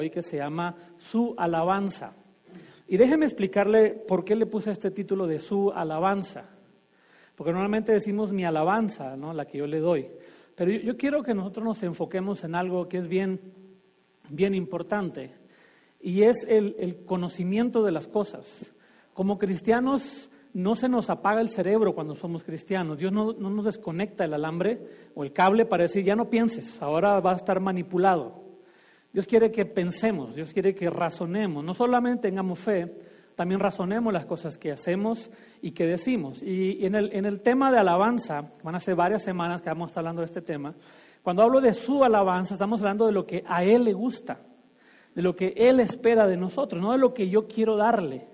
hoy que se llama Su Alabanza. Y déjeme explicarle por qué le puse este título de Su Alabanza. Porque normalmente decimos mi alabanza, ¿no? La que yo le doy. Pero yo quiero que nosotros nos enfoquemos en algo que es bien importante. Y es el conocimiento de las cosas. Como cristianos no se nos apaga el cerebro cuando somos cristianos. Dios no nos desconecta el alambre o el cable para decir, ya no pienses, ahora va a estar manipulado. Dios quiere que pensemos, Dios quiere que razonemos. No solamente tengamos fe, también razonemos las cosas que hacemos y que decimos. Y en el tema de alabanza, van a ser varias semanas que vamos a estar hablando de este tema. Cuando hablo de su alabanza, estamos hablando de lo que a Él le gusta, de lo que Él espera de nosotros, no de lo que yo quiero darle.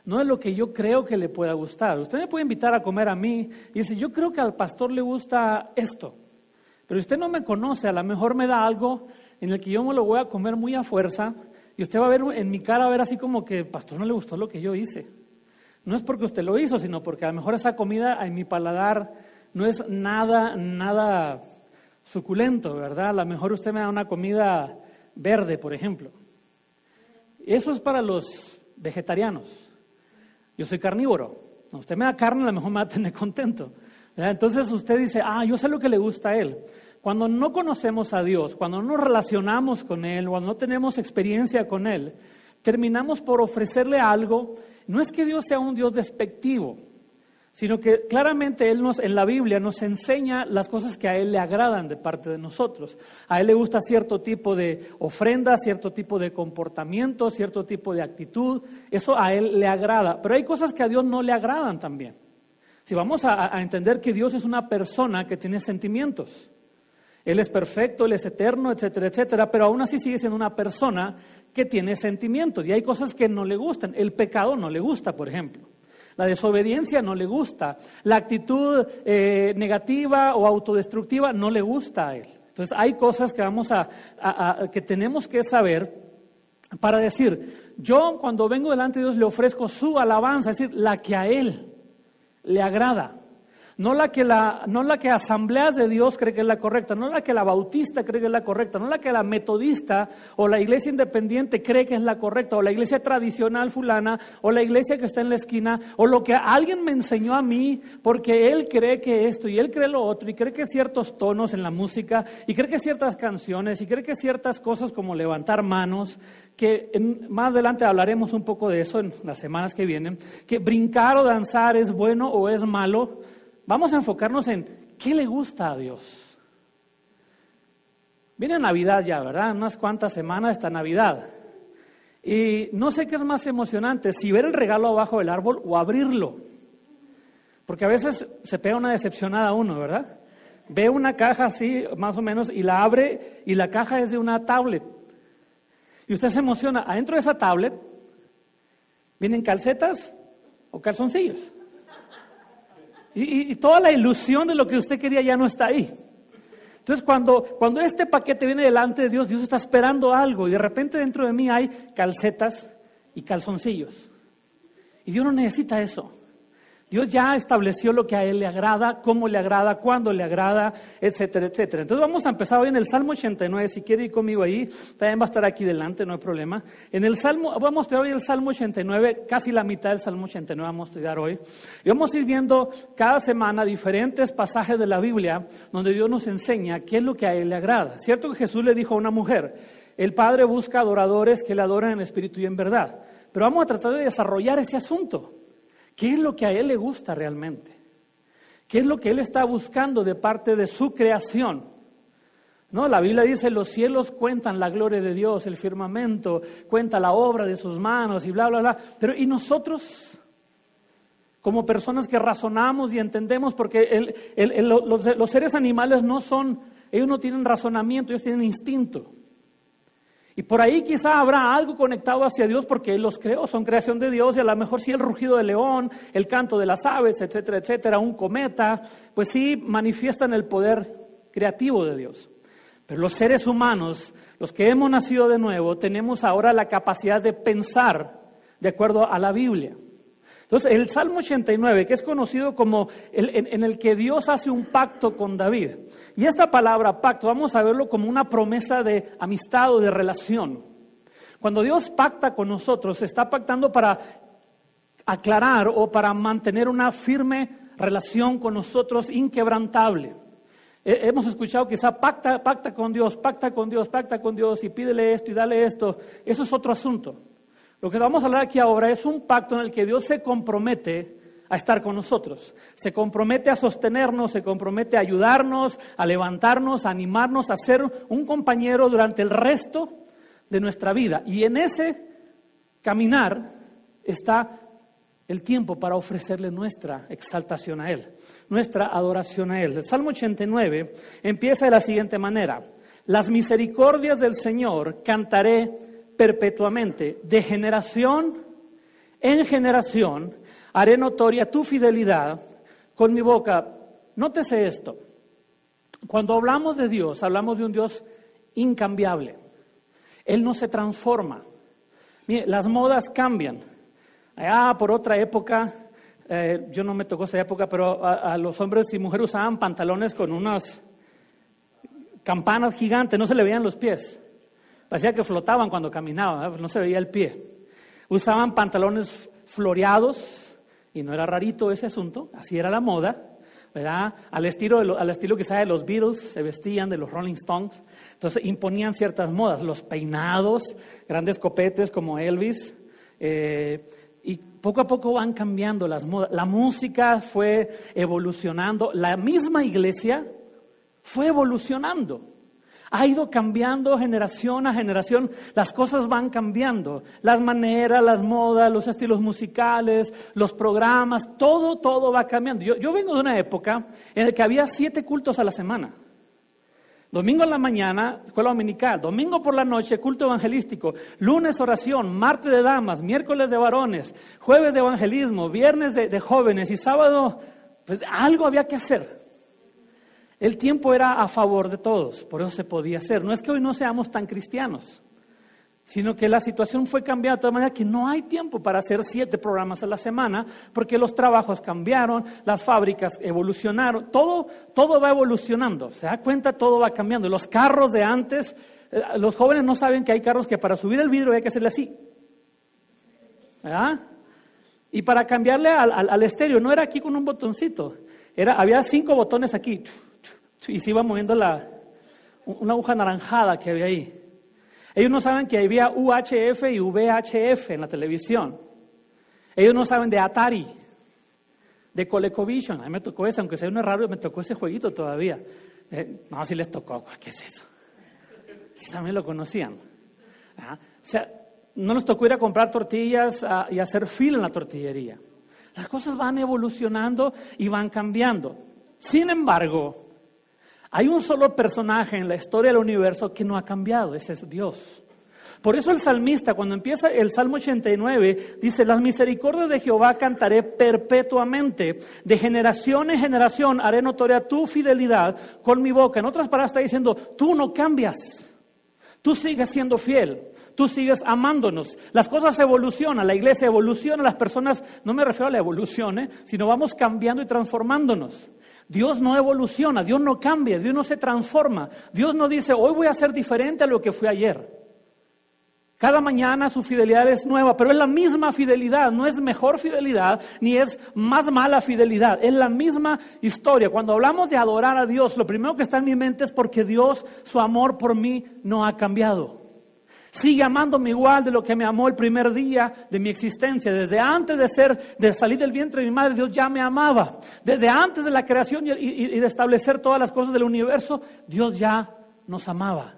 No es lo que yo creo que le pueda gustar. Usted me puede invitar a comer a mí y dice, yo creo que al pastor le gusta esto. Pero usted no me conoce, a lo mejor me da algo en el que yo me lo voy a comer muy a fuerza y usted va a ver en mi cara, a ver así como que al pastor no le gustó lo que yo hice. No es porque usted lo hizo, sino porque a lo mejor esa comida en mi paladar no es nada suculento, ¿verdad? A lo mejor usted me da una comida verde, por ejemplo. Eso es para los vegetarianos. Yo soy carnívoro. Usted me da carne, a lo mejor me va a tener contento. ¿Verdad? Entonces usted dice, yo sé lo que le gusta a Él. Cuando no conocemos a Dios, cuando no nos relacionamos con Él, cuando no tenemos experiencia con Él, terminamos por ofrecerle algo. No es que Dios sea un Dios despectivo, sino que claramente Él en la Biblia nos enseña las cosas que a Él le agradan de parte de nosotros. A Él le gusta cierto tipo de ofrenda, cierto tipo de comportamiento, cierto tipo de actitud. Eso a Él le agrada. Pero hay cosas que a Dios no le agradan también. Si vamos a entender que Dios es una persona que tiene sentimientos. Él es perfecto, Él es eterno, etcétera, etcétera, pero aún así sigue siendo una persona que tiene sentimientos. Y hay cosas que no le gustan. El pecado no le gusta, por ejemplo. La desobediencia no le gusta, la actitud negativa o autodestructiva no le gusta a Él. Entonces hay cosas que que tenemos que saber para decir, yo cuando vengo delante de Dios le ofrezco su alabanza, es decir, la que a Él le agrada. No la que Asambleas de Dios cree que es la correcta, no la que la Bautista cree que es la correcta, no la que la Metodista o la Iglesia Independiente cree que es la correcta, o la Iglesia Tradicional fulana, o la iglesia que está en la esquina, o lo que alguien me enseñó a mí, porque él cree que esto y él cree lo otro, y cree que ciertos tonos en la música, y cree que ciertas canciones, y cree que ciertas cosas como levantar manos, que más adelante hablaremos un poco de eso en las semanas que vienen, que brincar o danzar es bueno o es malo. Vamos a enfocarnos en qué le gusta a Dios. Viene Navidad ya, ¿verdad? Unas cuantas semanas está Navidad. Y no sé qué es más emocionante, si ver el regalo abajo del árbol o abrirlo. Porque a veces se pega una decepcionada uno, ¿verdad? Ve una caja así, más o menos, y la abre y la caja es de una tablet. Y usted se emociona. Adentro de esa tablet vienen calcetas o calzoncillos. Y toda la ilusión de lo que usted quería ya no está ahí. Entonces cuando este paquete viene delante de Dios, Dios está esperando algo y de repente dentro de mí hay calcetas y calzoncillos. Y Dios no necesita eso. Dios ya estableció lo que a Él le agrada, cómo le agrada, cuándo le agrada, etcétera, etcétera. Entonces vamos a empezar hoy en el Salmo 89, si quiere ir conmigo ahí, también va a estar aquí delante, no hay problema. Vamos a estudiar hoy el Salmo 89, casi la mitad del Salmo 89 vamos a estudiar hoy. Y vamos a ir viendo cada semana diferentes pasajes de la Biblia donde Dios nos enseña qué es lo que a Él le agrada. Cierto que Jesús le dijo a una mujer, el Padre busca adoradores que le adoren en espíritu y en verdad. Pero vamos a tratar de desarrollar ese asunto. ¿Qué es lo que a Él le gusta realmente? ¿Qué es lo que Él está buscando de parte de su creación? ¿No? La Biblia dice, los cielos cuentan la gloria de Dios, el firmamento cuenta la obra de sus manos y bla, bla, bla. Pero ¿y nosotros? Como personas que razonamos y entendemos, porque los seres animales ellos no tienen razonamiento, ellos tienen instinto. Y por ahí quizá habrá algo conectado hacia Dios porque Él los creó, son creación de Dios y a lo mejor sí el rugido del león, el canto de las aves, etcétera, etcétera, un cometa, pues sí manifiestan el poder creativo de Dios. Pero los seres humanos, los que hemos nacido de nuevo, tenemos ahora la capacidad de pensar de acuerdo a la Biblia. Entonces, el Salmo 89, que es conocido como en el que Dios hace un pacto con David. Y esta palabra pacto, vamos a verlo como una promesa de amistad o de relación. Cuando Dios pacta con nosotros, está pactando para aclarar o para mantener una firme relación con nosotros inquebrantable. Hemos escuchado quizá pacta con Dios, pacta con Dios, pacta con Dios y pídele esto y dale esto. Eso es otro asunto. Lo que vamos a hablar aquí ahora es un pacto en el que Dios se compromete a estar con nosotros. Se compromete a sostenernos, se compromete a ayudarnos, a levantarnos, a animarnos, a ser un compañero durante el resto de nuestra vida. Y en ese caminar está el tiempo para ofrecerle nuestra exaltación a Él, nuestra adoración a Él. El Salmo 89 empieza de la siguiente manera: las misericordias del Señor cantaré perpetuamente, de generación en generación haré notoria tu fidelidad con mi boca. Nótese esto, cuando hablamos de Dios, hablamos de un Dios incambiable. Él no se transforma. Mire, las modas cambian. Por otra época, yo no me tocó esa época, pero a los hombres y mujeres usaban pantalones con unas campanas gigantes, no se le veían los pies. Parecía que flotaban cuando caminaban, no se veía el pie. Usaban pantalones floreados, y no era rarito ese asunto, así era la moda, ¿verdad? Al estilo quizá de los Beatles, se vestían de los Rolling Stones. Entonces imponían ciertas modas, los peinados, grandes copetes como Elvis, y poco a poco van cambiando las modas. La música fue evolucionando, la misma iglesia fue evolucionando. Ha ido cambiando generación a generación, las cosas van cambiando, las maneras, las modas, los estilos musicales, los programas, todo va cambiando. Yo vengo de una época en la que había 7 cultos a la semana. Domingo en la mañana, escuela dominical, domingo por la noche, culto evangelístico, lunes oración, martes de damas, miércoles de varones, jueves de evangelismo, viernes de jóvenes y sábado, pues algo había que hacer. El tiempo era a favor de todos, por eso se podía hacer. No es que hoy no seamos tan cristianos, sino que la situación fue cambiada de tal manera que no hay tiempo para hacer 7 programas a la semana, porque los trabajos cambiaron, las fábricas evolucionaron, todo va evolucionando. ¿Se da cuenta? Todo va cambiando. Los carros de antes, los jóvenes no saben que hay carros que para subir el vidrio hay que hacerle así, ¿verdad? Y para cambiarle al estéreo, no era aquí con un botoncito, había 5 botones aquí, y se iba moviendo una aguja naranjada que había ahí. Ellos no saben que había UHF y VHF en la televisión. Ellos no saben de Atari, de ColecoVision. A mí me tocó ese, aunque sea un error, me tocó ese jueguito todavía. No, sí les tocó. ¿Qué es eso? Sí, también lo conocían. O sea, no les tocó ir a comprar tortillas y hacer fila en la tortillería. Las cosas van evolucionando y van cambiando. Sin embargo, hay un solo personaje en la historia del universo que no ha cambiado, ese es Dios. Por eso el salmista, cuando empieza el Salmo 89, dice: las misericordias de Jehová cantaré perpetuamente, de generación en generación haré notoria tu fidelidad con mi boca. En otras palabras está diciendo, tú no cambias, tú sigues siendo fiel, tú sigues amándonos. Las cosas evolucionan, la iglesia evoluciona, las personas, no me refiero a la evolución, sino vamos cambiando y transformándonos. Dios no evoluciona, Dios no cambia, Dios no se transforma. Dios no dice, hoy voy a ser diferente a lo que fui ayer. Cada mañana su fidelidad es nueva, pero es la misma fidelidad, no es mejor fidelidad, ni es más mala fidelidad, es la misma historia. Cuando hablamos de adorar a Dios, lo primero que está en mi mente es porque Dios, su amor por mí no ha cambiado. Sigue amándome igual de lo que me amó el primer día de mi existencia. Desde antes de salir del vientre de mi madre, Dios ya me amaba. Desde antes de la creación y de establecer todas las cosas del universo, Dios ya nos amaba.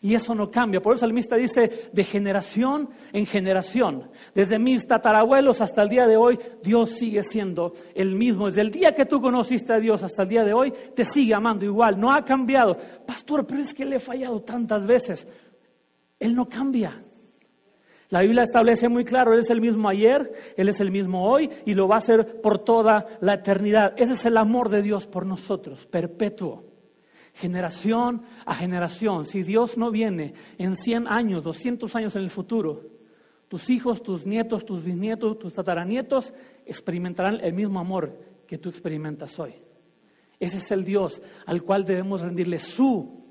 Y eso no cambia. Por eso el salmista dice, de generación en generación, desde mis tatarabuelos hasta el día de hoy, Dios sigue siendo el mismo. Desde el día que tú conociste a Dios hasta el día de hoy, te sigue amando igual. No ha cambiado. Pastor, pero es que le he fallado tantas veces. Él no cambia. La Biblia establece muy claro, Él es el mismo ayer, Él es el mismo hoy y lo va a hacer por toda la eternidad. Ese es el amor de Dios por nosotros, perpetuo, generación a generación. Si Dios no viene en 100 años, 200 años en el futuro, tus hijos, tus nietos, tus bisnietos, tus tataranietos experimentarán el mismo amor que tú experimentas hoy. Ese es el Dios al cual debemos rendirle su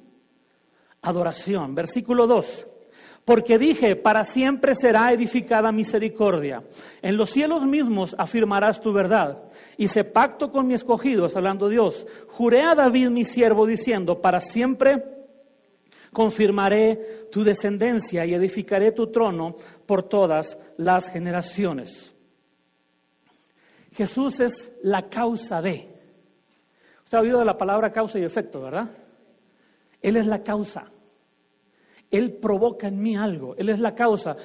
adoración. Versículo 2. Porque dije, para siempre será edificada misericordia. En los cielos mismos afirmarás tu verdad. Hice pacto con mi escogido, está hablando Dios. Juré a David mi siervo diciendo, para siempre confirmaré tu descendencia y edificaré tu trono por todas las generaciones. Jesús es la causa de. Usted ha oído de la palabra causa y efecto, ¿verdad? Él es la causa. Él provoca en mí algo. Él es la causa.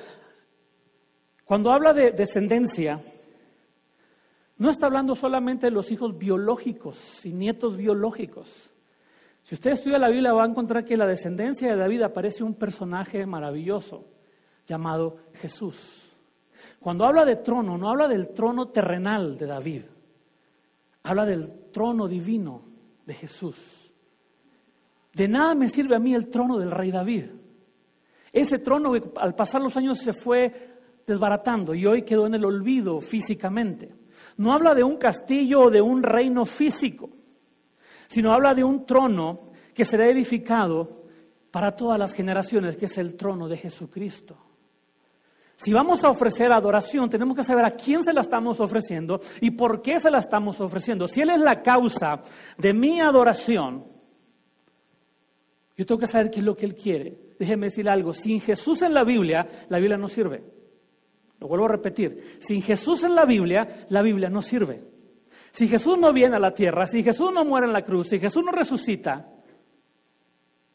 Cuando habla de descendencia, no está hablando solamente de los hijos biológicos y nietos biológicos. Si usted estudia la Biblia va a encontrar que en la descendencia de David aparece un personaje maravilloso llamado Jesús. Cuando habla de trono, no habla del trono terrenal de David. Habla del trono divino de Jesús. De nada me sirve a mí el trono del rey David. Ese trono al pasar los años se fue desbaratando y hoy quedó en el olvido físicamente. No habla de un castillo o de un reino físico, sino habla de un trono que será edificado para todas las generaciones, que es el trono de Jesucristo. Si vamos a ofrecer adoración, tenemos que saber a quién se la estamos ofreciendo y por qué se la estamos ofreciendo. Si Él es la causa de mi adoración, yo tengo que saber qué es lo que Él quiere. Déjeme decir algo, sin Jesús en la Biblia no sirve. Lo vuelvo a repetir, sin Jesús en la Biblia no sirve. Si Jesús no viene a la tierra, si Jesús no muere en la cruz, si Jesús no resucita,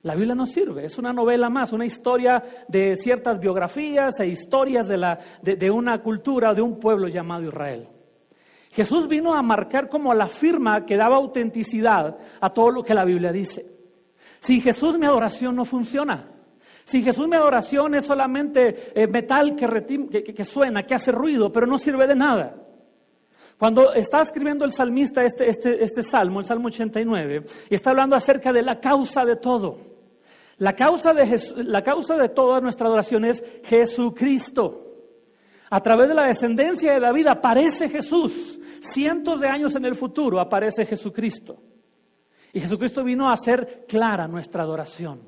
la Biblia no sirve. Es una novela más, una historia de ciertas biografías e historias de una cultura, de un pueblo llamado Israel. Jesús vino a marcar como la firma que daba autenticidad a todo lo que la Biblia dice. Sin Jesús mi adoración no funciona. Sin Jesús mi adoración es solamente metal que suena, que hace ruido, pero no sirve de nada. Cuando está escribiendo el salmista este salmo, el Salmo 89, y está hablando acerca de la causa de todo. La causa de toda nuestra adoración es Jesucristo. A través de la descendencia de David aparece Jesús. Cientos de años en el futuro aparece Jesucristo. Y Jesucristo vino a hacer clara nuestra adoración.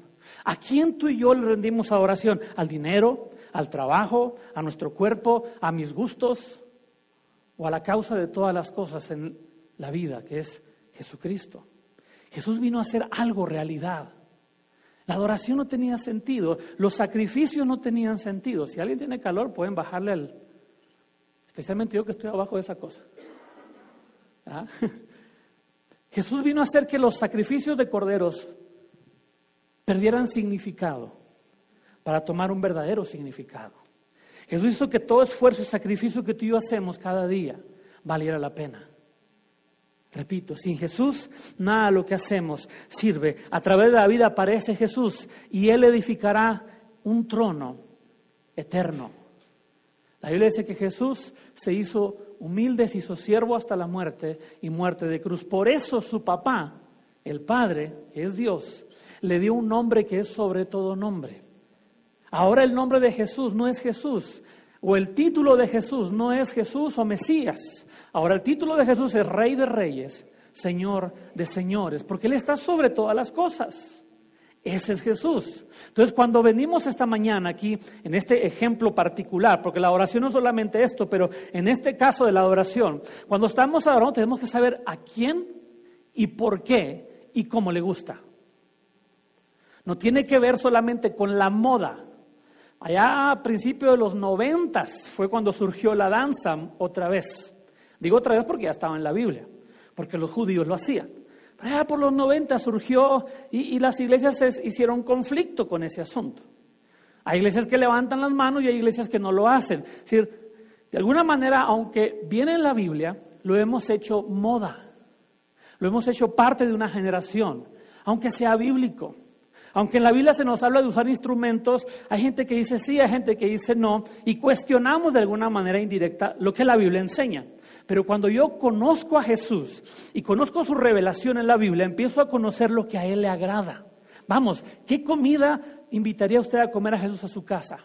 ¿A quién tú y yo le rendimos adoración? ¿Al dinero? ¿Al trabajo? ¿A nuestro cuerpo? ¿A mis gustos? ¿O a la causa de todas las cosas en la vida, que es Jesucristo? Jesús vino a hacer algo realidad. La adoración no tenía sentido, los sacrificios no tenían sentido. Si alguien tiene calor, pueden bajarle especialmente yo que estoy abajo de esa cosa. ¿Ah? Jesús vino a hacer que los sacrificios de corderos perdieran significado para tomar un verdadero significado. Jesús hizo que todo esfuerzo y sacrificio que tú y yo hacemos cada día valiera la pena. Repito, sin Jesús nada de lo que hacemos sirve. A través de la vida aparece Jesús y Él edificará un trono eterno. La Biblia dice que Jesús se hizo humilde, se hizo siervo hasta la muerte y muerte de cruz. Por eso su papá, el Padre, que es Dios, le dio un nombre que es sobre todo nombre. Ahora el nombre de Jesús no es Jesús, o el título de Jesús no es Jesús o Mesías. Ahora el título de Jesús es Rey de Reyes, Señor de Señores, porque Él está sobre todas las cosas. Ese es Jesús. Entonces, cuando venimos esta mañana aquí, en este ejemplo particular, porque la oración no es solamente esto, pero en este caso de la adoración, cuando estamos adorando tenemos que saber a quién y por qué y cómo le gusta. No tiene que ver solamente con la moda. Allá a principios de los 90 fue cuando surgió la danza otra vez. Digo otra vez porque ya estaba en la Biblia, porque los judíos lo hacían. Pero allá por los 90 surgió y las iglesias hicieron conflicto con ese asunto. Hay iglesias que levantan las manos y hay iglesias que no lo hacen. Es decir, de alguna manera, aunque viene en la Biblia, lo hemos hecho moda. Lo hemos hecho parte de una generación, aunque sea bíblico. Aunque en la Biblia se nos habla de usar instrumentos, hay gente que dice sí, hay gente que dice no, y cuestionamos de alguna manera indirecta lo que la Biblia enseña. Pero cuando yo conozco a Jesús y conozco su revelación en la Biblia, empiezo a conocer lo que a Él le agrada. Vamos, ¿qué comida invitaría usted a comer a Jesús a su casa?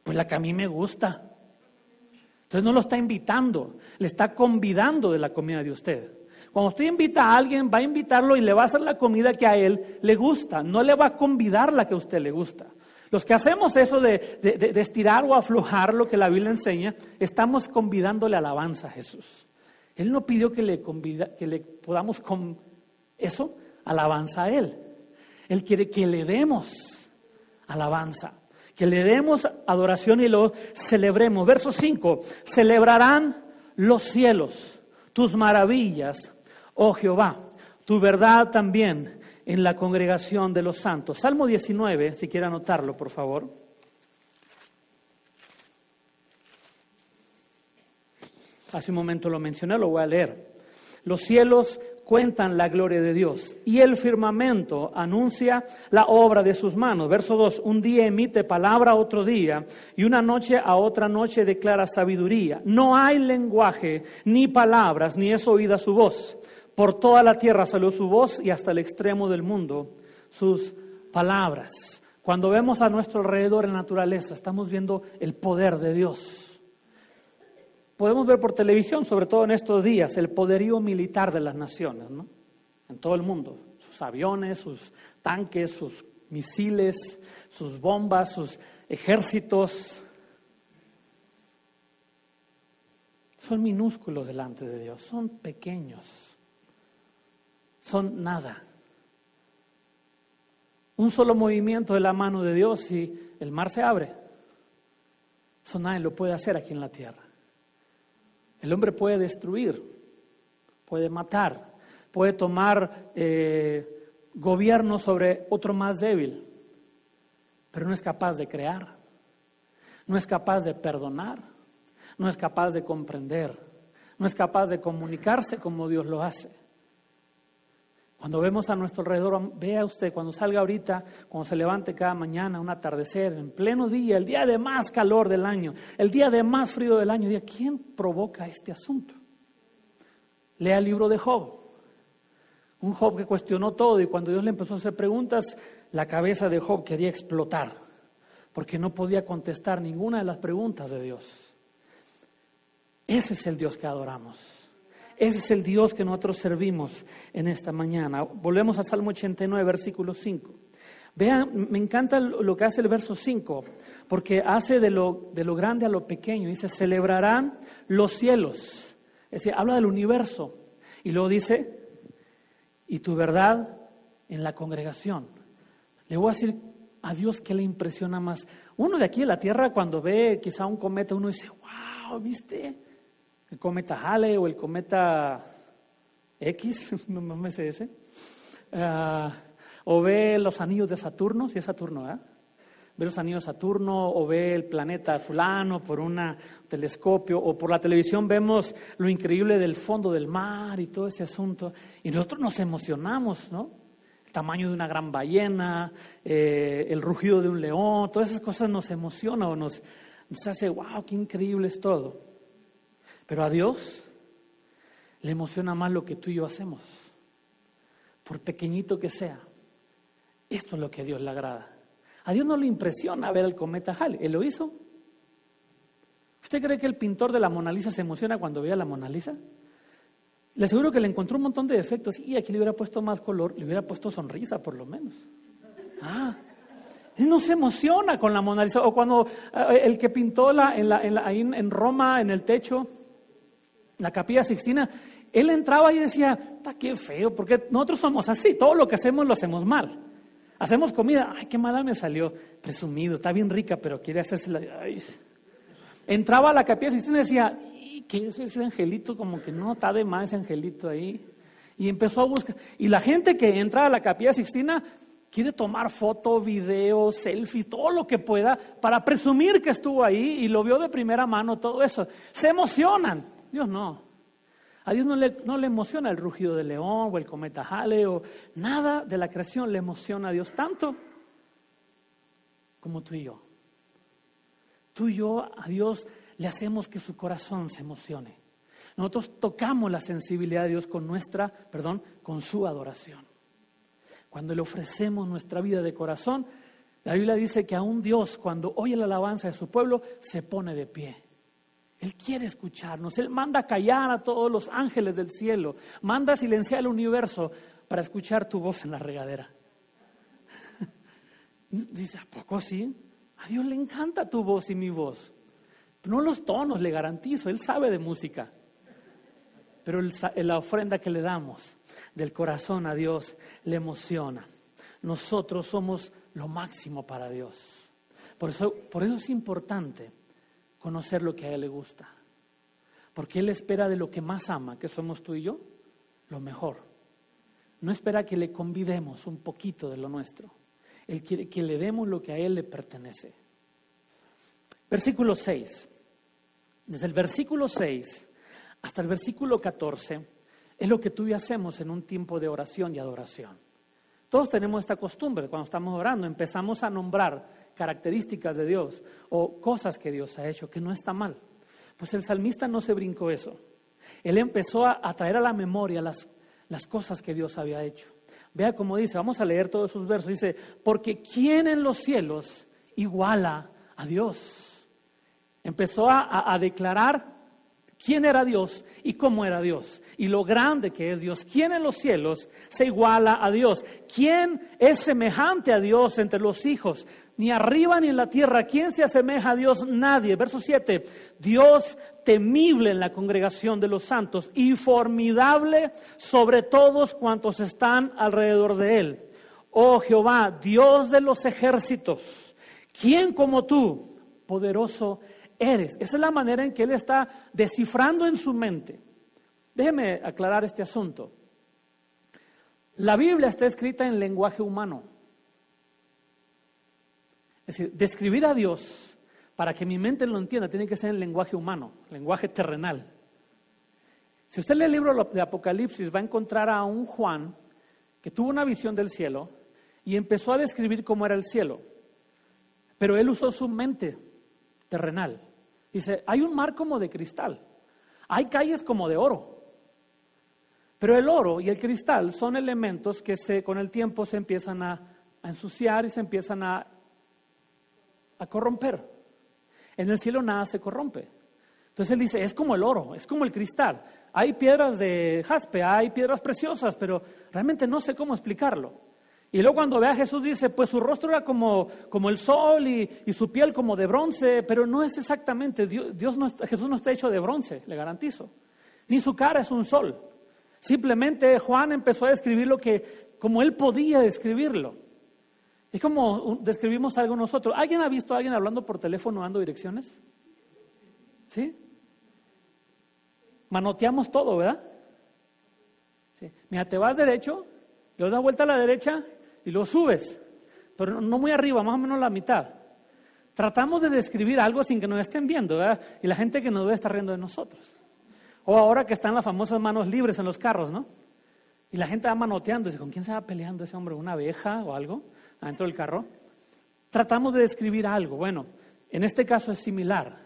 Pues la que a mí me gusta. Entonces no lo está invitando, le está convidando de la comida de usted. Cuando usted invita a alguien, va a invitarlo y le va a hacer la comida que a él le gusta. No le va a convidar la que a usted le gusta. Los que hacemos eso de estirar o aflojar lo que la Biblia enseña, estamos convidándole alabanza a Jesús. Él no pidió que le podamos con eso alabanza a Él. Él quiere que le demos alabanza, que le demos adoración y lo celebremos. Verso 5, celebrarán los cielos tus maravillas, oh Jehová, tu verdad también en la congregación de los santos. Salmo 19, si quiere anotarlo, por favor. Hace un momento lo mencioné, lo voy a leer. Los cielos cuentan la gloria de Dios y el firmamento anuncia la obra de sus manos. Verso 2, un día emite palabra a otro día y una noche a otra noche declara sabiduría. No hay lenguaje ni palabras, ni es oída su voz. Por toda la tierra salió su voz y hasta el extremo del mundo sus palabras. Cuando vemos a nuestro alrededor en la naturaleza, estamos viendo el poder de Dios. Podemos ver por televisión, sobre todo en estos días, el poderío militar de las naciones, ¿no? En todo el mundo. Sus aviones, sus tanques, sus misiles, sus bombas, sus ejércitos. Son minúsculos delante de Dios, son pequeños. Son nada. Un solo movimiento de la mano de Dios y el mar se abre. Eso nadie lo puede hacer aquí en la tierra. El hombre puede destruir, puede matar, puede tomar gobierno sobre otro más débil, pero no es capaz de crear, no es capaz de perdonar, no es capaz de comprender, no es capaz de comunicarse como Dios lo hace. Cuando vemos a nuestro alrededor, vea usted, cuando salga ahorita, cuando se levante cada mañana, un atardecer, en pleno día, el día de más calor del año, el día de más frío del año, diga, ¿quién provoca este asunto? Lea el libro de Job. Un Job que cuestionó todo y cuando Dios le empezó a hacer preguntas, la cabeza de Job quería explotar, porque no podía contestar ninguna de las preguntas de Dios. Ese es el Dios que adoramos. Ese es el Dios que nosotros servimos en esta mañana. Volvemos a Salmo 89, versículo 5. Vean, me encanta lo que hace el verso 5, porque hace de lo grande a lo pequeño. Dice, celebrarán los cielos. Es decir, habla del universo. Y luego dice, y tu verdad en la congregación. Le voy a decir a Dios qué le impresiona más. Uno de aquí en la tierra, cuando ve quizá un cometa, uno dice, wow, ¿viste? El cometa Halley o el cometa X, no me sé ese. O ve los anillos de Saturno, si es Saturno, ¿eh? Ve los anillos de Saturno o ve el planeta fulano por un telescopio o por la televisión vemos lo increíble del fondo del mar y todo ese asunto. Y nosotros nos emocionamos, ¿no? El tamaño de una gran ballena, el rugido de un león, todas esas cosas nos emocionan o nos hace, wow, qué increíble es todo. Pero a Dios le emociona más lo que tú y yo hacemos, por pequeñito que sea. Esto es lo que a Dios le agrada. A Dios no le impresiona ver el cometa Halley. ¿Él lo hizo? ¿Usted cree que el pintor de la Mona Lisa se emociona cuando ve a la Mona Lisa? Le aseguro que le encontró un montón de defectos. Y aquí le hubiera puesto más color, le hubiera puesto sonrisa por lo menos. Él no se emociona con la Mona Lisa. O cuando el que pintó ahí en Roma, en el techo, la Capilla Sixtina, él entraba y decía, qué feo, porque nosotros somos así, todo lo que hacemos lo hacemos mal. Hacemos comida, ay, qué mala me salió, presumido, está bien rica, pero quiere hacérsela. Ay. Entraba a la Capilla Sixtina y decía, ¿qué es ese angelito? Como que no, está de más ese angelito ahí. Y empezó a buscar, y la gente que entra a la Capilla Sixtina quiere tomar foto, video, selfie, todo lo que pueda para presumir que estuvo ahí y lo vio de primera mano, todo eso. Se emocionan. Dios no. A Dios no le emociona el rugido del león o el cometa Halley o nada de la creación le emociona a Dios tanto como tú y yo. Tú y yo a Dios le hacemos que su corazón se emocione. Nosotros tocamos la sensibilidad de Dios con su adoración. Cuando le ofrecemos nuestra vida de corazón, la Biblia dice que aún Dios, cuando oye la alabanza de su pueblo, se pone de pie. Él quiere escucharnos, Él manda a callar a todos los ángeles del cielo, manda a silenciar el universo para escuchar tu voz en la regadera. Dice, ¿a poco sí? A Dios le encanta tu voz y mi voz. No los tonos, le garantizo, Él sabe de música. Pero la ofrenda que le damos del corazón a Dios le emociona. Nosotros somos lo máximo para Dios. Por eso es importante conocer lo que a Él le gusta. Porque Él espera de lo que más ama, que somos tú y yo, lo mejor. No espera que le convidemos un poquito de lo nuestro. Él quiere que le demos lo que a Él le pertenece. Versículo 6. Desde el versículo 6 hasta el versículo 14 es lo que tú y yo hacemos en un tiempo de oración y adoración. Todos tenemos esta costumbre, cuando estamos orando, empezamos a nombrar características de Dios o cosas que Dios ha hecho, que no está mal. Pues el salmista no se brincó eso. Él empezó a traer a la memoria las cosas que Dios había hecho. Vea cómo dice, vamos a leer todos sus versos. Dice, porque ¿quién en los cielos iguala a Dios? Empezó a declarar quién era Dios y cómo era Dios y lo grande que es Dios. ¿Quién en los cielos se iguala a Dios? ¿Quién es semejante a Dios entre los hijos? Ni arriba ni en la tierra. ¿Quién se asemeja a Dios? Nadie. Verso 7. Dios temible en la congregación de los santos y formidable sobre todos cuantos están alrededor de Él. Oh Jehová, Dios de los ejércitos, ¿quién como tú, poderoso eres? Esa es la manera en que Él está descifrando en su mente. Déjeme aclarar este asunto. La Biblia está escrita en lenguaje humano. Es decir, describir a Dios, para que mi mente lo entienda, tiene que ser en lenguaje humano, lenguaje terrenal. Si usted lee el libro de Apocalipsis, va a encontrar a un Juan que tuvo una visión del cielo y empezó a describir cómo era el cielo. Pero él usó su mente terrenal. Dice, hay un mar como de cristal, hay calles como de oro. Pero el oro y el cristal son elementos que con el tiempo se empiezan a ensuciar y se empiezan a corromper. En el cielo nada se corrompe. Entonces él dice, es como el oro, es como el cristal. Hay piedras de jaspe, hay piedras preciosas, pero realmente no sé cómo explicarlo. Y luego cuando ve a Jesús dice, pues su rostro era como el sol y su piel como de bronce, pero no es exactamente, Jesús no está hecho de bronce, le garantizo. Ni su cara es un sol. Simplemente Juan empezó a describir como él podía describirlo. Es como describimos algo nosotros. ¿Alguien ha visto a alguien hablando por teléfono dando direcciones? ¿Sí? Manoteamos todo, ¿verdad? Sí. Mira, te vas derecho, le das vuelta a la derecha y lo subes, pero no muy arriba, más o menos la mitad. Tratamos de describir algo sin que nos estén viendo, ¿verdad? Y la gente que nos ve está riendo de nosotros. O ahora que están las famosas manos libres en los carros, ¿no? Y la gente va manoteando, dice, ¿con quién se va peleando ese hombre? ¿Una abeja o algo adentro del carro? Tratamos de describir algo. Bueno, en este caso es similar.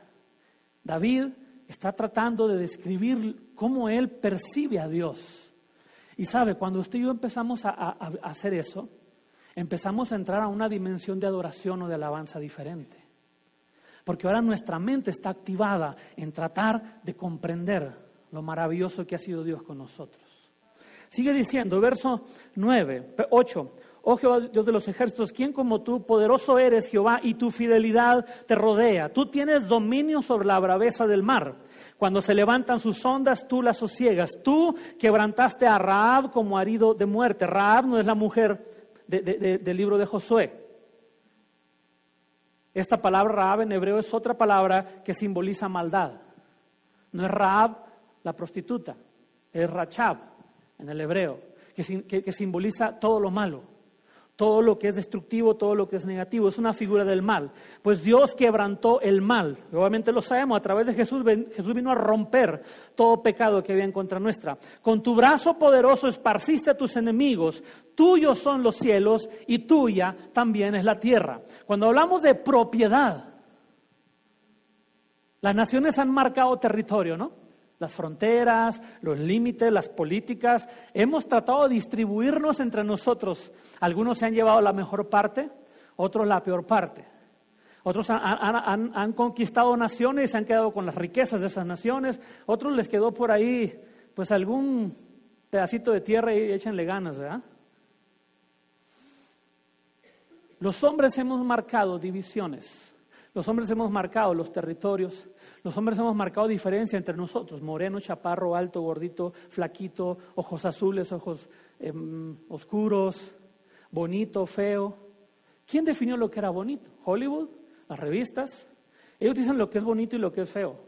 David está tratando de describir cómo él percibe a Dios. Y sabe, cuando usted y yo empezamos a hacer eso, empezamos a entrar a una dimensión de adoración o de alabanza diferente. Porque ahora nuestra mente está activada en tratar de comprender lo maravilloso que ha sido Dios con nosotros. Sigue diciendo, verso 8. Oh Jehová, Dios de los ejércitos, ¿quién como tú? Poderoso eres, Jehová, y tu fidelidad te rodea. Tú tienes dominio sobre la braveza del mar. Cuando se levantan sus ondas, tú las sosiegas. Tú quebrantaste a Rahab como herido de muerte. Rahab no es la mujer del libro de Josué. Esta palabra Rahab en hebreo es otra palabra que simboliza maldad. No es Rahab la prostituta, es Rachab en el hebreo, que simboliza todo lo malo, todo lo que es destructivo, todo lo que es negativo. Es una figura del mal. Pues Dios quebrantó el mal. Obviamente lo sabemos, a través de Jesús vino a romper todo pecado que había en contra nuestra. Con tu brazo poderoso esparciste a tus enemigos. Tuyos son los cielos y tuya también es la tierra. Cuando hablamos de propiedad, las naciones han marcado territorio, ¿no? Las fronteras, los límites, las políticas. Hemos tratado de distribuirnos entre nosotros. Algunos se han llevado la mejor parte, otros la peor parte. Otros han conquistado naciones y se han quedado con las riquezas de esas naciones. Otros les quedó por ahí, pues algún pedacito de tierra y échenle ganas, ¿verdad? Los hombres hemos marcado divisiones, los hombres hemos marcado los territorios, los hombres hemos marcado diferencia entre nosotros, moreno, chaparro, alto, gordito, flaquito, ojos azules, ojos oscuros, bonito, feo. ¿Quién definió lo que era bonito? ¿Hollywood? ¿Las revistas? Ellos dicen lo que es bonito y lo que es feo.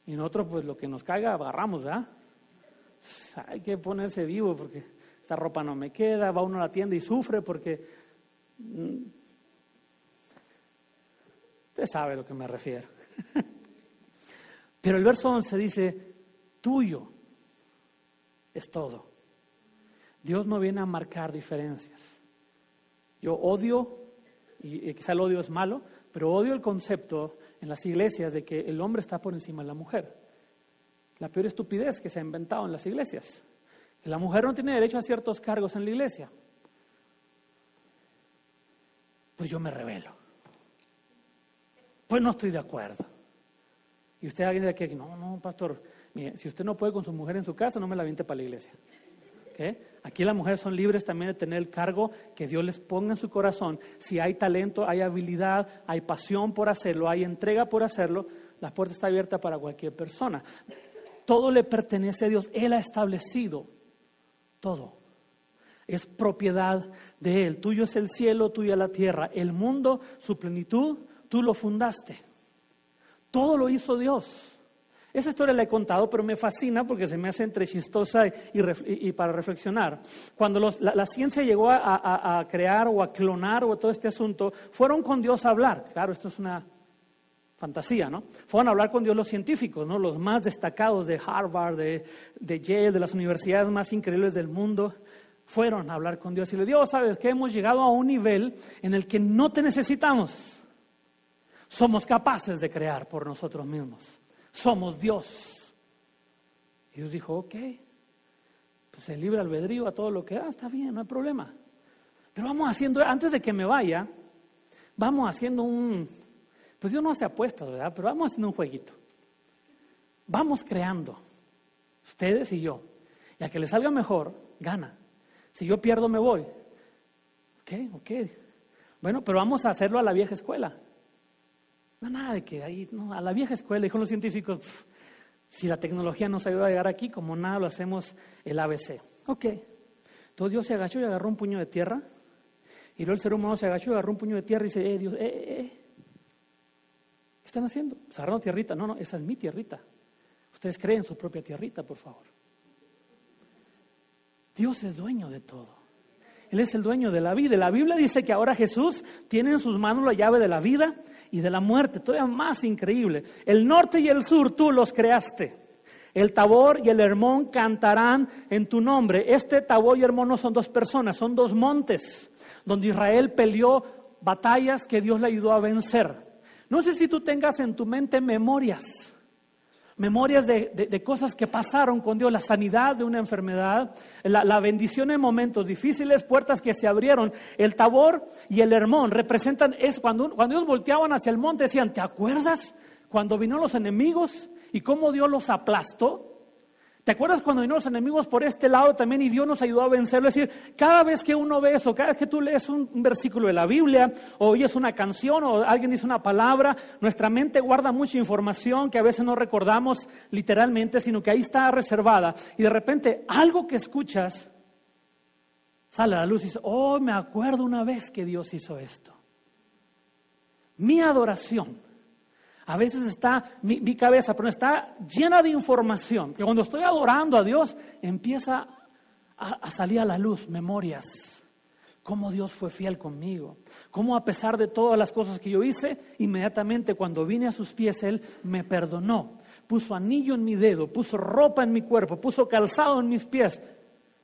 Y nosotros pues lo que nos caiga agarramos, ¿verdad? Pues, hay que ponerse vivo porque esta ropa no me queda, va uno a la tienda y sufre porque... Usted sabe a lo que me refiero. Pero el verso 11 dice, tuyo es todo. Dios no viene a marcar diferencias. Yo odio, y quizá el odio es malo, pero odio el concepto en las iglesias de que el hombre está por encima de la mujer. La peor estupidez que se ha inventado en las iglesias. Que la mujer no tiene derecho a ciertos cargos en la iglesia. Pues yo me rebelo. Pues no estoy de acuerdo. Y usted alguien de aquí, no, pastor, mire, si usted no puede con su mujer en su casa, no me la aviente para la iglesia. ¿Okay? Aquí las mujeres son libres también de tener el cargo que Dios les ponga en su corazón. Si hay talento, hay habilidad, hay pasión por hacerlo, hay entrega por hacerlo, la puerta está abierta para cualquier persona. Todo le pertenece a Dios. Él ha establecido todo. Es propiedad de Él. Tuyo es el cielo, tuya la tierra. El mundo, su plenitud, tú lo fundaste. Todo lo hizo Dios. Esa historia la he contado, pero me fascina porque se me hace entre chistosa y para reflexionar. Cuando la ciencia llegó a crear o a clonar o todo este asunto, fueron con Dios a hablar. Claro, esto es una fantasía, ¿no? Fueron a hablar con Dios los científicos, ¿no? Los más destacados de Harvard, de Yale, de las universidades más increíbles del mundo. Fueron a hablar con Dios y le dijo, ¿sabes qué? Hemos llegado a un nivel en el que no te necesitamos. Somos capaces de crear por nosotros mismos. Somos Dios. Y Dios dijo, ok, pues el libre albedrío a todo lo que da, está bien, no hay problema. Pero vamos haciendo, antes de que me vaya, vamos haciendo pues Dios no hace apuestas, ¿verdad? Pero vamos haciendo un jueguito. Vamos creando, ustedes y yo. Y a que le salga mejor, gana. Si yo pierdo, me voy. Ok. Bueno, pero vamos a hacerlo a la vieja escuela. No, nada de que ahí, no, a la vieja escuela, dijeron los científicos, si la tecnología nos ayuda a llegar aquí, como nada lo hacemos el ABC. Ok. Entonces Dios se agachó y agarró un puño de tierra, y luego el ser humano se agachó y agarró un puño de tierra y dice, Dios, ¿qué están haciendo? Pues agarrando tierrita. No, esa es mi tierrita. Ustedes creen en su propia tierrita, por favor. Dios es dueño de todo. Él es el dueño de la vida. La Biblia dice que ahora Jesús tiene en sus manos la llave de la vida y de la muerte. Todavía más increíble. El norte y el sur tú los creaste. El Tabor y el Hermón cantarán en tu nombre. Este Tabor y Hermón no son dos personas, son dos montes donde Israel peleó batallas que Dios le ayudó a vencer. No sé si tú tengas en tu mente memorias de cosas que pasaron con Dios, la sanidad de una enfermedad, la bendición en momentos difíciles, puertas que se abrieron. El Tabor y el Hermón representan, cuando ellos volteaban hacia el monte decían, ¿te acuerdas cuando vinieron los enemigos y cómo Dios los aplastó? ¿Te acuerdas cuando vinieron los enemigos por este lado también y Dios nos ayudó a vencerlo? Es decir, cada vez que uno ve eso, cada vez que tú lees un versículo de la Biblia, o oyes una canción, o alguien dice una palabra, nuestra mente guarda mucha información que a veces no recordamos literalmente, sino que ahí está reservada. Y de repente, algo que escuchas sale a la luz y dice, oh, me acuerdo una vez que Dios hizo esto. Mi adoración. A veces está mi cabeza, pero está llena de información, que cuando estoy adorando a Dios, empieza a salir a la luz memorias. Cómo Dios fue fiel conmigo. Cómo a pesar de todas las cosas que yo hice, inmediatamente cuando vine a sus pies, Él me perdonó. Puso anillo en mi dedo, puso ropa en mi cuerpo, puso calzado en mis pies.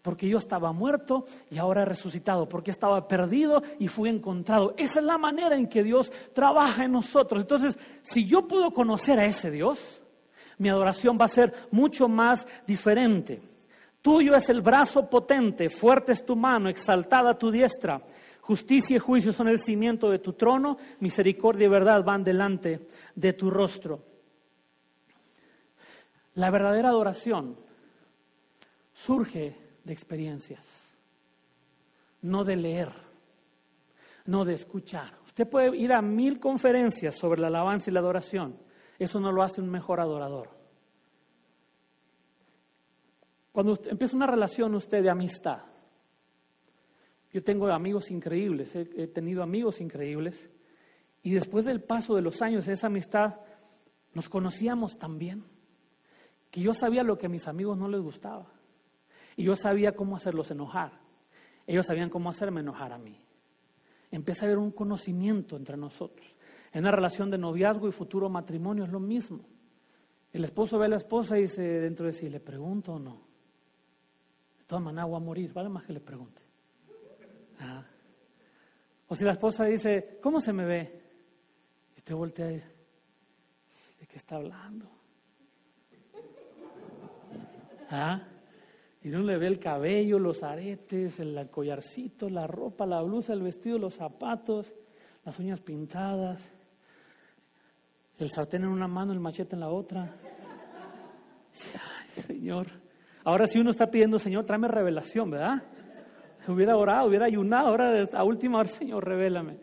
Porque yo estaba muerto y ahora he resucitado, porque estaba perdido y fui encontrado. Esa es la manera en que Dios trabaja en nosotros. Entonces, si yo puedo conocer a ese Dios, mi adoración va a ser mucho más diferente. Tuyo es el brazo potente, fuerte es tu mano, exaltada tu diestra. Justicia y juicio son el cimiento de tu trono, misericordia y verdad van delante de tu rostro. La verdadera adoración surge de experiencias, no de leer. no de escuchar. Usted puede ir a 1000 conferencias sobre la alabanza y la adoración. Eso no lo hace un mejor adorador. Cuando usted empieza una relación usted de amistad, yo tengo amigos increíbles, he tenido amigos increíbles, y después del paso de los años, esa amistad, nos conocíamos tan bien, que yo sabía lo que a mis amigos no les gustaba, y yo sabía cómo hacerlos enojar. Ellos sabían cómo hacerme enojar a mí. Empieza a haber un conocimiento entre nosotros. En una relación de noviazgo y futuro matrimonio es lo mismo. El esposo ve a la esposa y dice dentro de sí, ¿le pregunto o no? De todas maneras voy a morir, vale más que le pregunte. O si la esposa dice, ¿cómo se me ve? Y usted voltea y dice, ¿de qué está hablando? Y uno le ve el cabello, los aretes, el collarcito, la ropa, la blusa, el vestido, los zapatos, las uñas pintadas, el sartén en una mano, el machete en la otra. Ay, Señor. Ahora sí uno está pidiendo, Señor, tráeme revelación, ¿verdad? Hubiera orado, hubiera ayunado, ahora a última hora, Señor, revélame.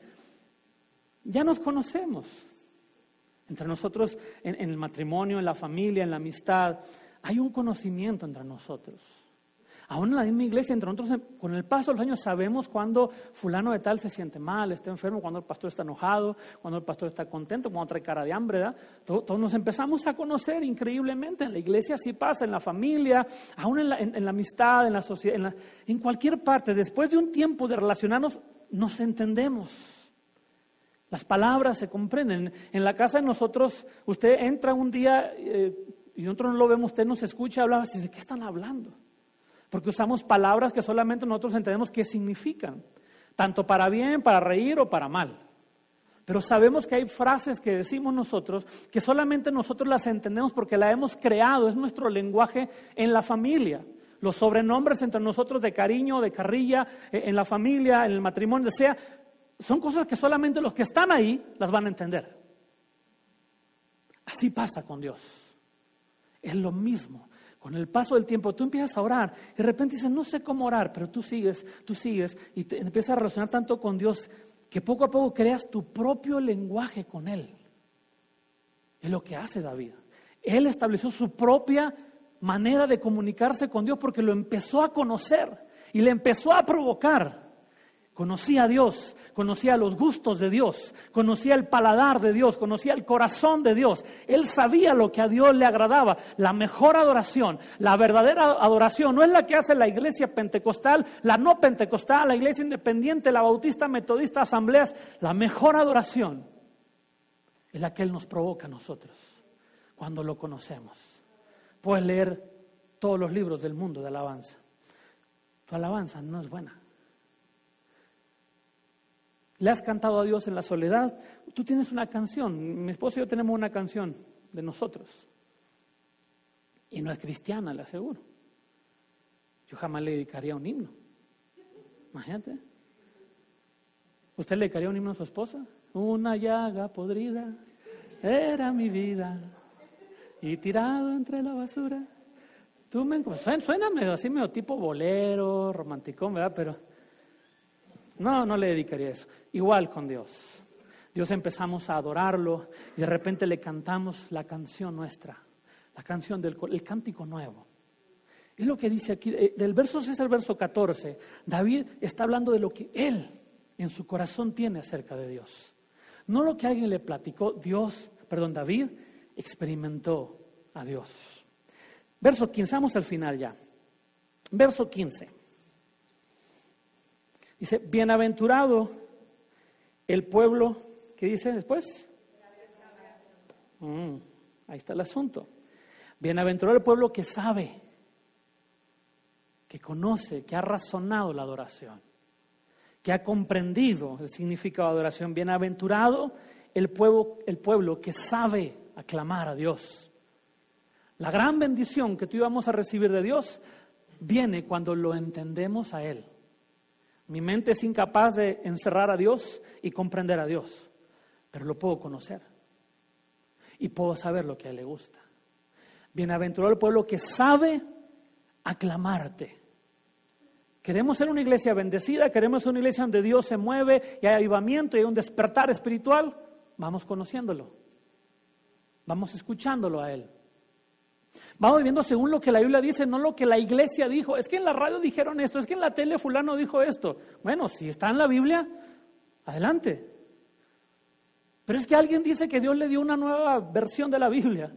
Ya nos conocemos. Entre nosotros, en el matrimonio, en la familia, en la amistad, hay un conocimiento entre nosotros. Aún en la misma iglesia, entre nosotros, con el paso de los años sabemos cuando fulano de tal se siente mal, está enfermo, cuando el pastor está enojado, cuando el pastor está contento, cuando trae cara de hambre, ¿verdad? Todos nos empezamos a conocer increíblemente. En la iglesia así pasa, en la familia, aún en la amistad, en la sociedad, en cualquier parte. Después de un tiempo de relacionarnos, nos entendemos. Las palabras se comprenden. En la casa de nosotros, usted entra un día y nosotros no lo vemos, usted nos escucha hablar así, ¿de qué están hablando? Porque usamos palabras que solamente nosotros entendemos qué significan, tanto para bien, para reír o para mal. Pero sabemos que hay frases que decimos nosotros que solamente nosotros las entendemos porque las hemos creado, es nuestro lenguaje en la familia. Los sobrenombres entre nosotros de cariño, de carrilla, en la familia, en el matrimonio, sea, son cosas que solamente los que están ahí las van a entender. Así pasa con Dios. Es lo mismo. Con el paso del tiempo tú empiezas a orar y de repente dices, no sé cómo orar, pero tú sigues y te empiezas a relacionar tanto con Dios que poco a poco creas tu propio lenguaje con Él. Es lo que hace David. Él estableció su propia manera de comunicarse con Dios porque lo empezó a conocer y le empezó a provocar. Conocía a Dios, conocía los gustos de Dios, conocía el paladar de Dios, conocía el corazón de Dios. Él sabía lo que a Dios le agradaba. La mejor adoración, la verdadera adoración, no es la que hace la iglesia pentecostal, la no pentecostal, la iglesia independiente, la bautista, metodista, asambleas. La mejor adoración es la que Él nos provoca a nosotros cuando lo conocemos. Puedes leer todos los libros del mundo de alabanza. Tu alabanza no es buena. ¿Le has cantado a Dios en la soledad? Tú tienes una canción, mi esposo y yo tenemos una canción de nosotros. Y no es cristiana, le aseguro. Yo jamás le dedicaría un himno. Imagínate. ¿Usted le dedicaría un himno a su esposa? Una llaga podrida era mi vida y tirado entre la basura. Suena medio así, medio tipo bolero, romanticón, ¿verdad? Pero no le dedicaría eso. Igual con Dios. Dios empezamos a adorarlo y de repente le cantamos la canción nuestra, la canción el cántico nuevo. Es lo que dice aquí, del verso 6 al verso 14, David está hablando de lo que él en su corazón tiene acerca de Dios. No lo que alguien le platicó, David experimentó a Dios. Verso 15, vamos al final ya. Verso 15. Dice, bienaventurado el pueblo, ¿qué dice después? Ahí está el asunto. Bienaventurado el pueblo que sabe, que conoce, que ha razonado la adoración, que ha comprendido el significado de adoración. Bienaventurado el pueblo que sabe aclamar a Dios. La gran bendición que tú y yo vamos a recibir de Dios viene cuando lo entendemos a Él. Mi mente es incapaz de encerrar a Dios y comprender a Dios, pero lo puedo conocer y puedo saber lo que a Él le gusta. Bienaventurado el pueblo que sabe aclamarte, Queremos ser una iglesia bendecida, queremos ser una iglesia donde Dios se mueve y hay avivamiento y hay un despertar espiritual. Vamos conociéndolo, vamos escuchándolo a Él. Vamos viviendo según lo que la Biblia dice, no lo que la iglesia dijo. Es que en la radio dijeron esto, es que en la tele fulano dijo esto. Bueno, si está en la Biblia, adelante. Pero es que alguien dice que Dios le dio una nueva versión de la Biblia,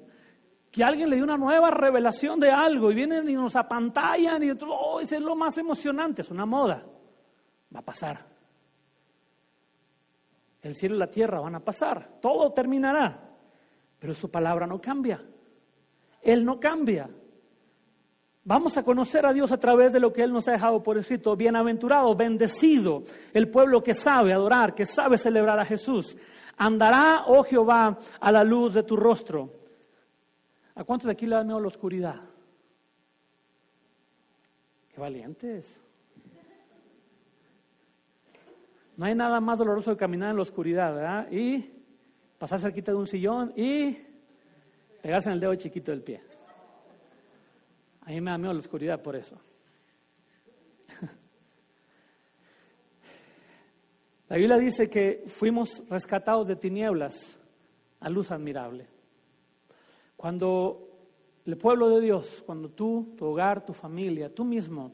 que alguien le dio una nueva revelación de algo y vienen y nos apantallan y eso es lo más emocionante, es una moda. Va a pasar. El cielo y la tierra van a pasar, todo terminará, pero su palabra no cambia. Él no cambia. Vamos a conocer a Dios a través de lo que Él nos ha dejado por escrito. Bienaventurado, bendecido el pueblo que sabe adorar, que sabe celebrar a Jesús. Andará, oh Jehová, a la luz de tu rostro. ¿A cuántos de aquí le da miedo la oscuridad? ¡Qué valientes! No hay nada más doloroso que caminar en la oscuridad, ¿verdad? Y pasar cerquita de un sillón y pegarse en el dedo chiquito del pie. A mí me da miedo la oscuridad por eso. La Biblia dice que fuimos rescatados de tinieblas a luz admirable. Cuando el pueblo de Dios, cuando tú, tu hogar, tu familia, tú mismo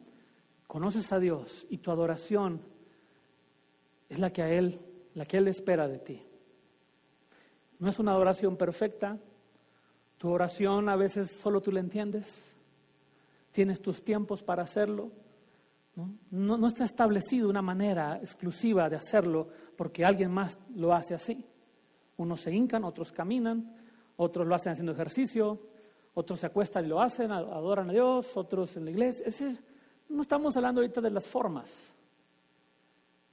conoces a Dios y tu adoración es la que Él espera de ti. No es una adoración perfecta. Tu oración a veces solo tú la entiendes. Tienes tus tiempos para hacerlo. No está establecido una manera exclusiva de hacerlo porque alguien más lo hace así. Unos se hincan, otros caminan, otros lo hacen haciendo ejercicio, otros se acuestan y lo hacen, adoran a Dios, otros en la iglesia. No estamos hablando ahorita de las formas,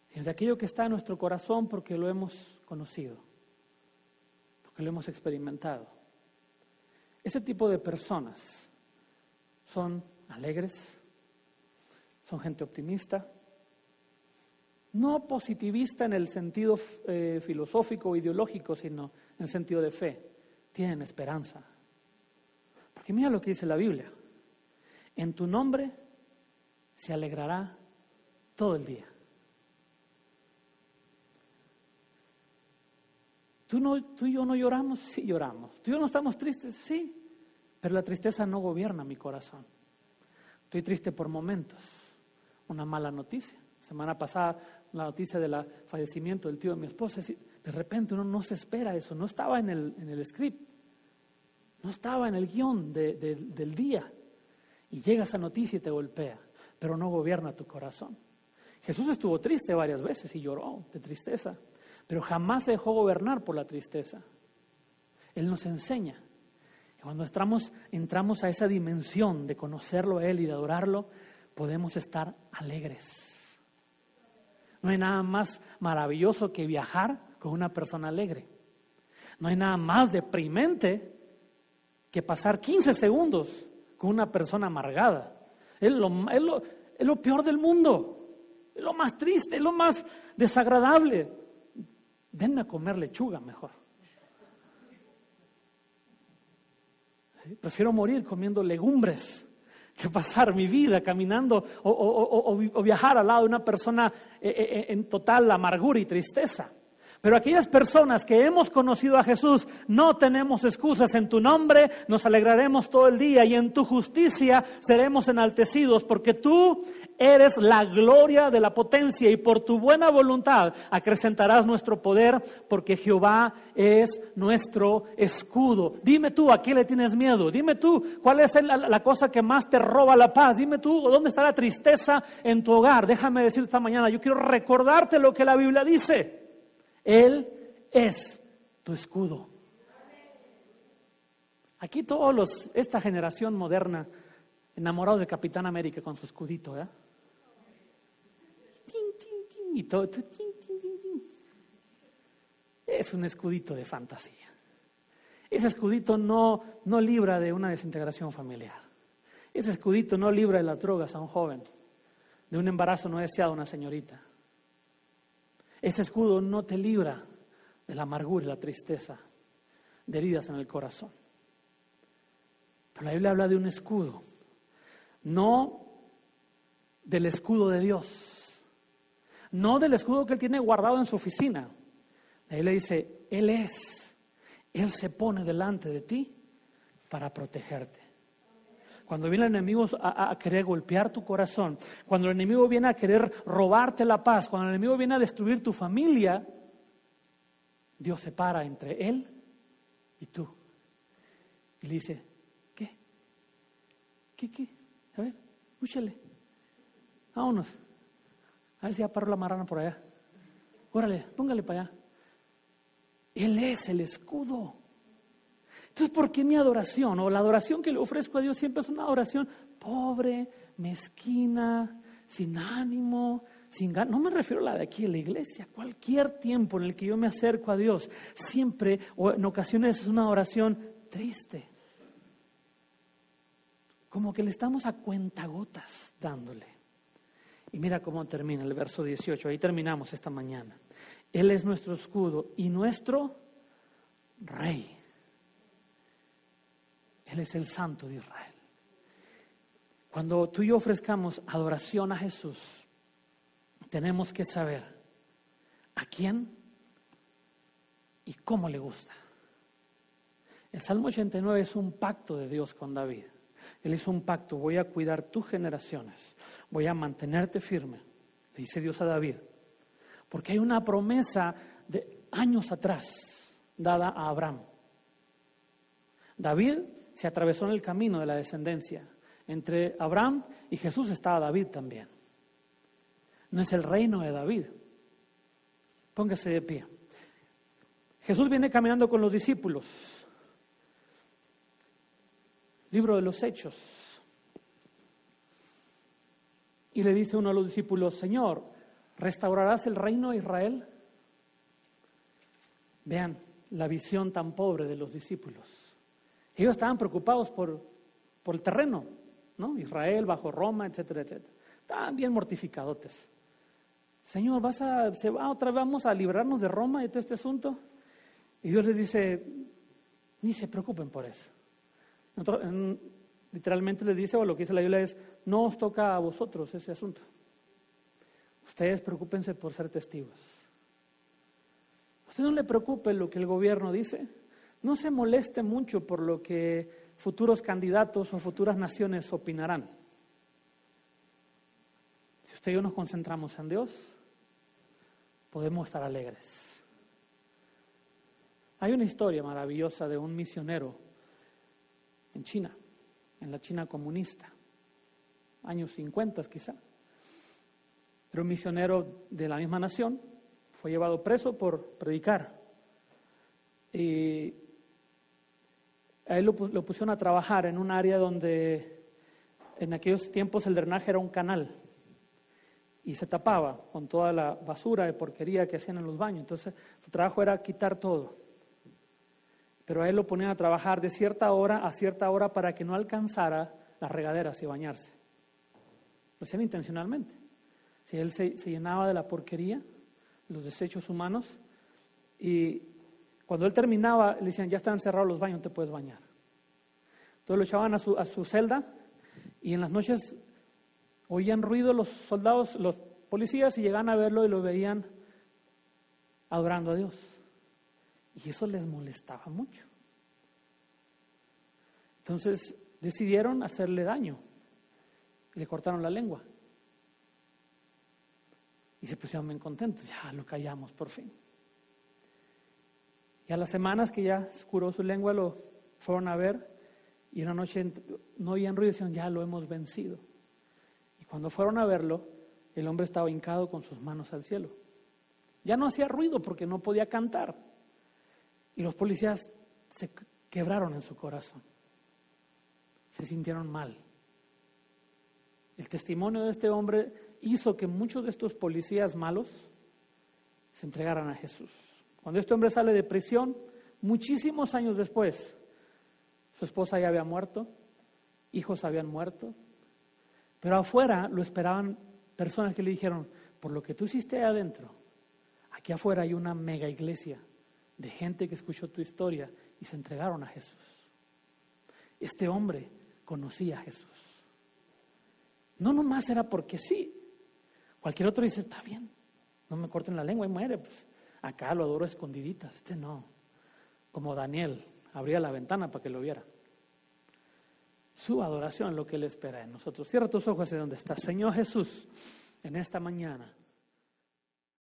sino de aquello que está en nuestro corazón porque lo hemos conocido, porque lo hemos experimentado. Ese tipo de personas son alegres, son gente optimista, no positivista en el sentido filosófico o ideológico, sino en el sentido de fe. Tienen esperanza. Porque mira lo que dice la Biblia. En tu nombre se alegrará todo el día. ¿Tú y yo no lloramos? Sí lloramos. ¿Tú y yo no estamos tristes? Sí. Pero la tristeza no gobierna mi corazón. Estoy triste por momentos. Una mala noticia. Semana pasada, la noticia del fallecimiento del tío de mi esposa. De repente uno no se espera eso. No estaba en el script. No estaba en el guión del día. Y llega esa noticia y te golpea. Pero no gobierna tu corazón. Jesús estuvo triste varias veces y lloró de tristeza. Pero jamás se dejó gobernar por la tristeza. Él nos enseña. Y cuando entramos a esa dimensión de conocerlo a Él y de adorarlo, podemos estar alegres. No hay nada más maravilloso que viajar con una persona alegre. No hay nada más deprimente que pasar 15 segundos con una persona amargada. Es lo peor del mundo. Es lo más triste, es lo más desagradable. Denme a comer lechuga mejor. ¿Sí? Prefiero morir comiendo legumbres que pasar mi vida caminando o viajar al lado de una persona en total amargura y tristeza. Pero aquellas personas que hemos conocido a Jesús, no tenemos excusas. En tu nombre nos alegraremos todo el día y en tu justicia seremos enaltecidos, porque tú eres la gloria de la potencia y por tu buena voluntad acrecentarás nuestro poder, porque Jehová es nuestro escudo. Dime tú, ¿a qué le tienes miedo? Dime tú, ¿cuál es la cosa que más te roba la paz? Dime tú, ¿dónde está la tristeza en tu hogar? Déjame decir esta mañana, yo quiero recordarte lo que la Biblia dice. Él es tu escudo. Aquí esta generación moderna, enamorados de Capitán América con su escudito, ¿eh? Tin, tin, tin, y todo. Tin, tin, tin, tin. Es un escudito de fantasía. Ese escudito no libra de una desintegración familiar. Ese escudito no libra de las drogas a un joven, de un embarazo no deseado a una señorita. Ese escudo no te libra de la amargura y la tristeza, de heridas en el corazón. Pero la Biblia habla de un escudo, no del escudo de Dios, no del escudo que Él tiene guardado en su oficina. Ahí le dice, Él se pone delante de ti para protegerte. Cuando viene el enemigo a querer golpear tu corazón, cuando el enemigo viene a querer robarte la paz, cuando el enemigo viene a destruir tu familia, Dios se para entre Él y tú. Y le dice, ¿qué? A ver, escúchale. Vámonos. A ver si ya paró la marrana por allá. Órale, póngale para allá. Él es el escudo. Entonces, ¿por qué mi adoración o la adoración que le ofrezco a Dios siempre es una adoración pobre, mezquina, sin ánimo, sin ganas? No me refiero a la de aquí en la iglesia. Cualquier tiempo en el que yo me acerco a Dios, siempre o en ocasiones es una adoración triste. Como que le estamos a cuentagotas dándole. Y mira cómo termina el verso 18. Ahí terminamos esta mañana. Él es nuestro escudo y nuestro Rey. Él es el Santo de Israel. Cuando tú y yo ofrezcamos adoración a Jesús, tenemos que saber a quién y cómo le gusta. El Salmo 89 es un pacto de Dios con David. Él hizo un pacto: voy a cuidar tus generaciones, voy a mantenerte firme, le dice Dios a David. Porque hay una promesa de años atrás dada a Abraham. David se atravesó en el camino de la descendencia. Entre Abraham y Jesús estaba David también. No es el reino de David. Póngase de pie. Jesús viene caminando con los discípulos. Libro de los Hechos. Y le dice uno a los discípulos: Señor, ¿restaurarás el reino de Israel? Vean la visión tan pobre de los discípulos. Ellos estaban preocupados por el terreno, ¿no? Israel bajo Roma, etcétera, etcétera. Estaban bien mortificadotes. Señor, otra vez vamos a librarnos de Roma y de todo este asunto. Y Dios les dice: ni se preocupen por eso. Literalmente les dice, o lo que dice la Biblia es: no os toca a vosotros ese asunto. Ustedes preocúpense por ser testigos. Usted no le preocupe lo que el gobierno dice. No se moleste mucho por lo que futuros candidatos o futuras naciones opinarán. Si usted y yo nos concentramos en Dios, podemos estar alegres. Hay una historia maravillosa de un misionero en China, en la China comunista, años 50 quizá. Era un misionero de la misma nación, fue llevado preso por predicar. Y a él lo pusieron a trabajar en un área donde en aquellos tiempos el drenaje era un canal y se tapaba con toda la basura y porquería que hacían en los baños. Entonces su trabajo era quitar todo. Pero a él lo ponían a trabajar de cierta hora a cierta hora para que no alcanzara las regaderas y bañarse. Lo hacían intencionalmente. Si él se llenaba de la porquería, los desechos humanos, y cuando él terminaba le decían: ya están cerrados los baños, no te puedes bañar. Entonces lo echaban a su celda, y en las noches oían ruido los soldados, los policías, y llegaban a verlo y lo veían adorando a Dios. Y eso les molestaba mucho. Entonces decidieron hacerle daño y le cortaron la lengua. Y se pusieron bien contentos: ya lo callamos por fin. Y a las semanas que ya curó su lengua, lo fueron a ver, y una noche no oían ruido y decían: ya lo hemos vencido. Y cuando fueron a verlo, el hombre estaba hincado con sus manos al cielo. Ya no hacía ruido porque no podía cantar. Y los policías se quebraron en su corazón. Se sintieron mal. El testimonio de este hombre hizo que muchos de estos policías malos se entregaran a Jesús. Cuando este hombre sale de prisión, muchísimos años después, su esposa ya había muerto, hijos habían muerto, pero afuera lo esperaban personas que le dijeron: por lo que tú hiciste ahí adentro, aquí afuera hay una mega iglesia de gente que escuchó tu historia y se entregaron a Jesús. Este hombre conocía a Jesús. No nomás era porque sí. Cualquier otro dice, está bien, no me corten la lengua y muere. Pues acá lo adoro a escondiditas. Este no. Como Daniel, abría la ventana para que lo viera. Su adoración es lo que Él espera en nosotros. Cierra tus ojos de donde estás. Señor Jesús, en esta mañana